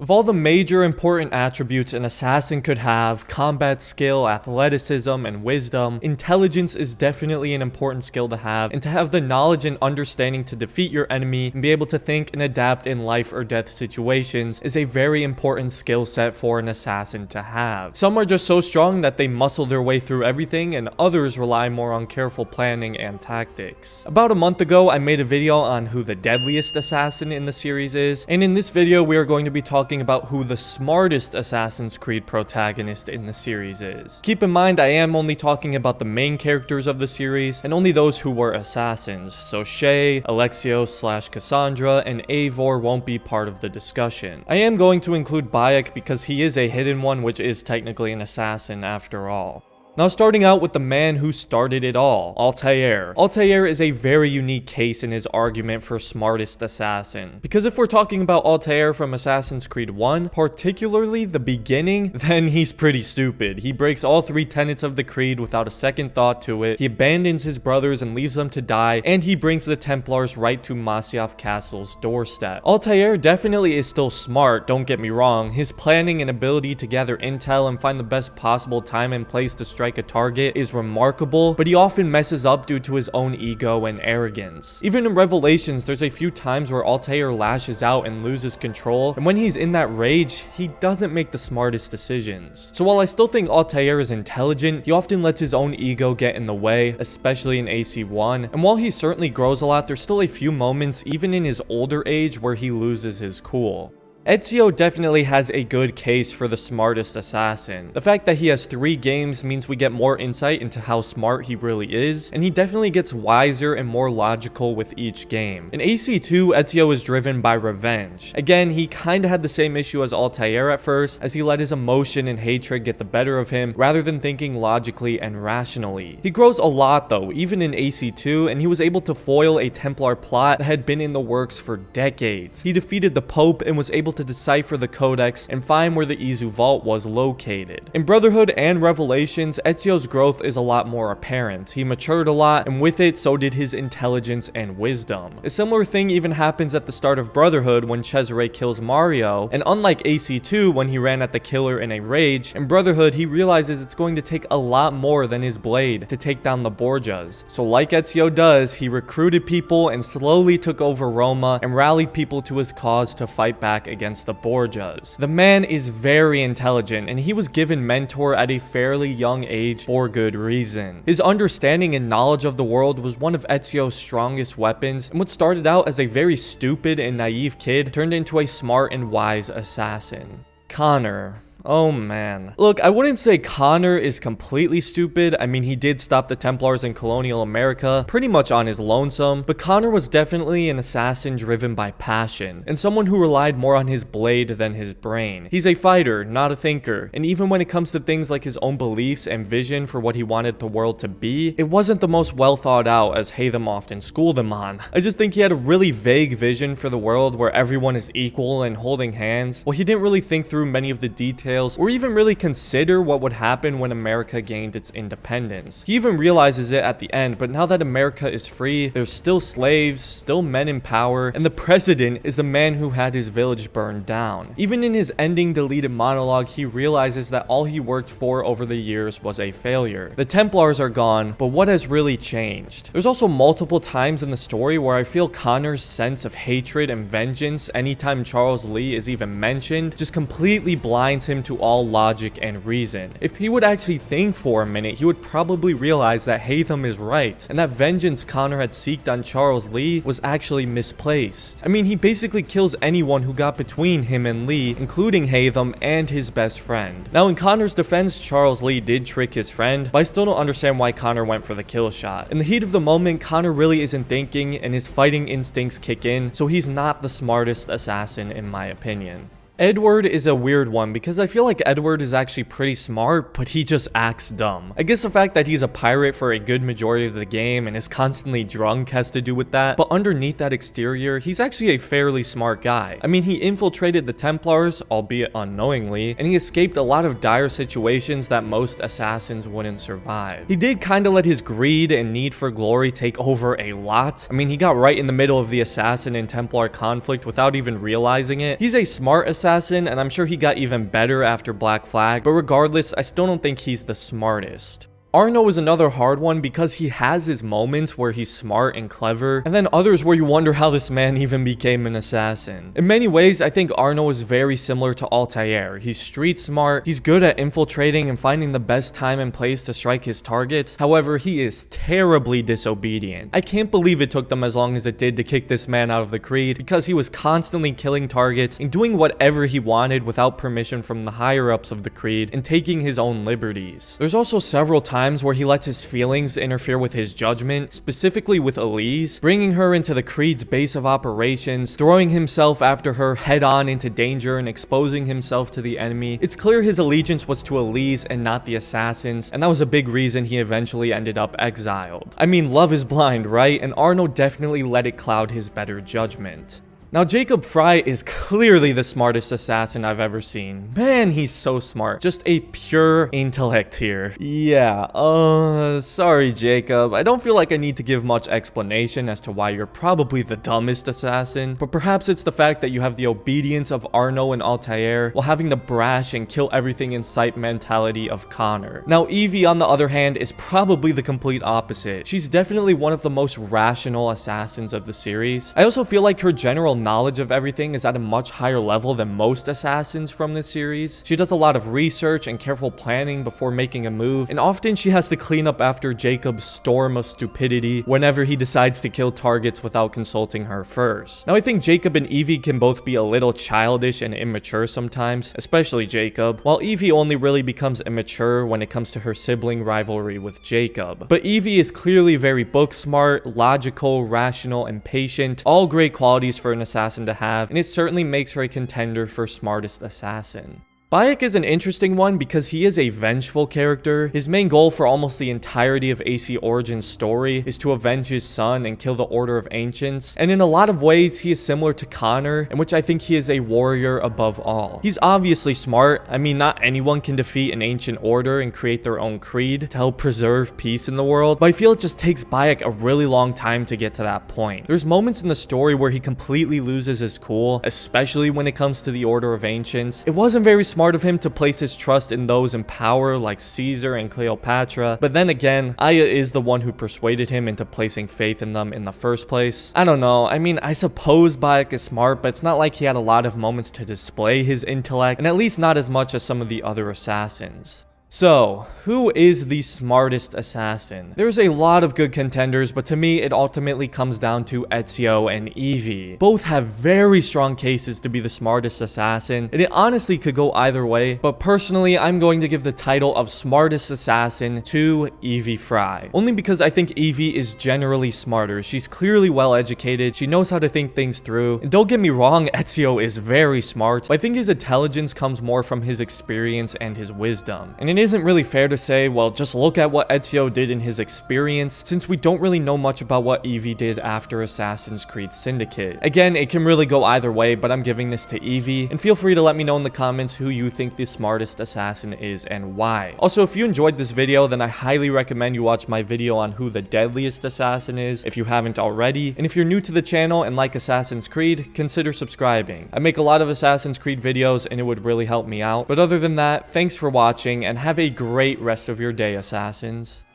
Of all the major important attributes an assassin could have, combat skill, athleticism, and wisdom, intelligence is definitely an important skill to have, and to have the knowledge and understanding to defeat your enemy and be able to think and adapt in life or death situations is a very important skill set for an assassin to have. Some are just so strong that they muscle their way through everything, and others rely more on careful planning and tactics. About a month ago, I made a video on who the deadliest assassin in the series is, and in this video we are going to be talking about who the smartest Assassin's Creed protagonist in the series is. Keep in mind, I am only talking about the main characters of the series, and only those who were assassins, so Shay, Alexios/Cassandra, and Eivor won't be part of the discussion. I am going to include Bayek because he is a hidden one, which is technically an assassin after all. Now, starting out with the man who started it all, Altair. Altair is a very unique case in his argument for smartest assassin. Because if we're talking about Altair from Assassin's Creed 1, particularly the beginning, then he's pretty stupid. He breaks all 3 tenets of the creed without a second thought to it, he abandons his brothers and leaves them to die, and he brings the Templars right to Masyaf Castle's doorstep. Altair definitely is still smart, don't get me wrong. His planning and ability to gather intel and find the best possible time and place to strike a target is remarkable, but he often messes up due to his own ego and arrogance. Even in Revelations, there's a few times where Altair lashes out and loses control, and when he's in that rage, he doesn't make the smartest decisions. So while I still think Altair is intelligent, he often lets his own ego get in the way, especially in AC1, and while he certainly grows a lot, there's still a few moments, even in his older age, where he loses his cool. Ezio definitely has a good case for the smartest assassin. The fact that he has 3 games means we get more insight into how smart he really is, and he definitely gets wiser and more logical with each game. In AC2, Ezio is driven by revenge. Again, he kinda had the same issue as Altair at first, as he let his emotion and hatred get the better of him rather than thinking logically and rationally. He grows a lot though, even in AC2, and he was able to foil a Templar plot that had been in the works for decades. He defeated the Pope and was able to decipher the Codex and find where the Izu Vault was located. In Brotherhood and Revelations, Ezio's growth is a lot more apparent. He matured a lot, and with it, so did his intelligence and wisdom. A similar thing even happens at the start of Brotherhood when Cesare kills Mario, and unlike AC2 when he ran at the killer in a rage, in Brotherhood he realizes it's going to take a lot more than his blade to take down the Borgias. So like Ezio does, he recruited people and slowly took over Roma and rallied people to his cause to fight back against the Borgias. The man is very intelligent, and he was given mentor at a fairly young age for good reason. His understanding and knowledge of the world was one of Ezio's strongest weapons, and what started out as a very stupid and naive kid turned into a smart and wise assassin. Connor. Oh man. Look, I wouldn't say Connor is completely stupid. I mean, he did stop the Templars in colonial America pretty much on his lonesome, but Connor was definitely an assassin driven by passion, and someone who relied more on his blade than his brain. He's a fighter, not a thinker, and even when it comes to things like his own beliefs and vision for what he wanted the world to be, it wasn't the most well thought out as Haytham often schooled him on. I just think he had a really vague vision for the world where everyone is equal and holding hands. Well, he didn't really think through many of the details or even really consider what would happen when America gained its independence. He even realizes it at the end, but now that America is free, there's still slaves, still men in power, and the president is the man who had his village burned down. Even in his ending deleted monologue, he realizes that all he worked for over the years was a failure. The Templars are gone, but what has really changed? There's also multiple times in the story where I feel Connor's sense of hatred and vengeance anytime Charles Lee is even mentioned just completely blinds him to all logic and reason. If he would actually think for a minute, he would probably realize that Haytham is right, and that vengeance Connor had seeked on Charles Lee was actually misplaced. I mean, he basically kills anyone who got between him and Lee, including Haytham and his best friend. Now, in Connor's defense, Charles Lee did trick his friend, but I still don't understand why Connor went for the kill shot. In the heat of the moment, Connor really isn't thinking, and his fighting instincts kick in, so he's not the smartest assassin in my opinion. Edward is a weird one because I feel like Edward is actually pretty smart, but he just acts dumb. I guess the fact that he's a pirate for a good majority of the game and is constantly drunk has to do with that, but underneath that exterior, he's actually a fairly smart guy. I mean, he infiltrated the Templars, albeit unknowingly, and he escaped a lot of dire situations that most assassins wouldn't survive. He did kinda let his greed and need for glory take over a lot. I mean, he got right in the middle of the assassin and Templar conflict without even realizing it. He's a smart assassin, assassin, and I'm sure he got even better after Black Flag, but regardless, I still don't think he's the smartest. Arno is another hard one because he has his moments where he's smart and clever, and then others where you wonder how this man even became an assassin. In many ways, I think Arno is very similar to Altair. He's street smart, he's good at infiltrating and finding the best time and place to strike his targets. However, he is terribly disobedient. I can't believe it took them as long as it did to kick this man out of the Creed, because he was constantly killing targets and doing whatever he wanted without permission from the higher-ups of the Creed and taking his own liberties. There's also several times where he lets his feelings interfere with his judgment, specifically with Elise, bringing her into the Creed's base of operations, throwing himself after her head-on into danger and exposing himself to the enemy. It's clear his allegiance was to Elise and not the assassins, and that was a big reason he eventually ended up exiled. I mean, love is blind, right? And Arno definitely let it cloud his better judgment. Now, Jacob Frye is clearly the smartest assassin I've ever seen. Man, he's so smart. Just a pure intellect here. Yeah, sorry, Jacob. I don't feel like I need to give much explanation as to why you're probably the dumbest assassin, but perhaps it's the fact that you have the obedience of Arno and Altair while having the brash and kill everything in sight mentality of Connor. Now, Evie, on the other hand, is probably the complete opposite. She's definitely one of the most rational assassins of the series. I also feel like her general knowledge of everything is at a much higher level than most assassins from this series. She does a lot of research and careful planning before making a move, and often she has to clean up after Jacob's storm of stupidity whenever he decides to kill targets without consulting her first. Now, I think Jacob and Evie can both be a little childish and immature sometimes, especially Jacob, while Evie only really becomes immature when it comes to her sibling rivalry with Jacob. But Evie is clearly very book smart, logical, rational, and patient, all great qualities for an assassin to have, and it certainly makes her a contender for smartest assassin. Bayek is an interesting one because he is a vengeful character. His main goal for almost the entirety of AC Origin's story is to avenge his son and kill the Order of Ancients, and in a lot of ways he is similar to Connor, in which I think he is a warrior above all. He's obviously smart. I mean, not anyone can defeat an ancient order and create their own creed to help preserve peace in the world, but I feel it just takes Bayek a really long time to get to that point. There's moments in the story where he completely loses his cool, especially when it comes to the Order of Ancients. It wasn't very smart of him to place his trust in those in power like Caesar and Cleopatra, but then again, Aya is the one who persuaded him into placing faith in them in the first place. I don't know, I mean, I suppose Bayek is smart, but it's not like he had a lot of moments to display his intellect, and at least not as much as some of the other assassins. So, who is the smartest assassin? There's a lot of good contenders, but to me, it ultimately comes down to Ezio and Evie. Both have very strong cases to be the smartest assassin, and it honestly could go either way, but personally, I'm going to give the title of smartest assassin to Evie Frye. Only because I think Evie is generally smarter. She's clearly well educated, she knows how to think things through, and don't get me wrong, Ezio is very smart, but I think his intelligence comes more from his experience and his wisdom. And it isn't really fair to say, well, just look at what Ezio did in his experience, since we don't really know much about what Evie did after Assassin's Creed Syndicate. Again, it can really go either way, but I'm giving this to Evie, and feel free to let me know in the comments who you think the smartest assassin is and why. Also, if you enjoyed this video, then I highly recommend you watch my video on who the deadliest assassin is, if you haven't already, and if you're new to the channel and like Assassin's Creed, consider subscribing. I make a lot of Assassin's Creed videos, and it would really help me out. But other than that, thanks for watching, and have a great rest of your day, Assassins.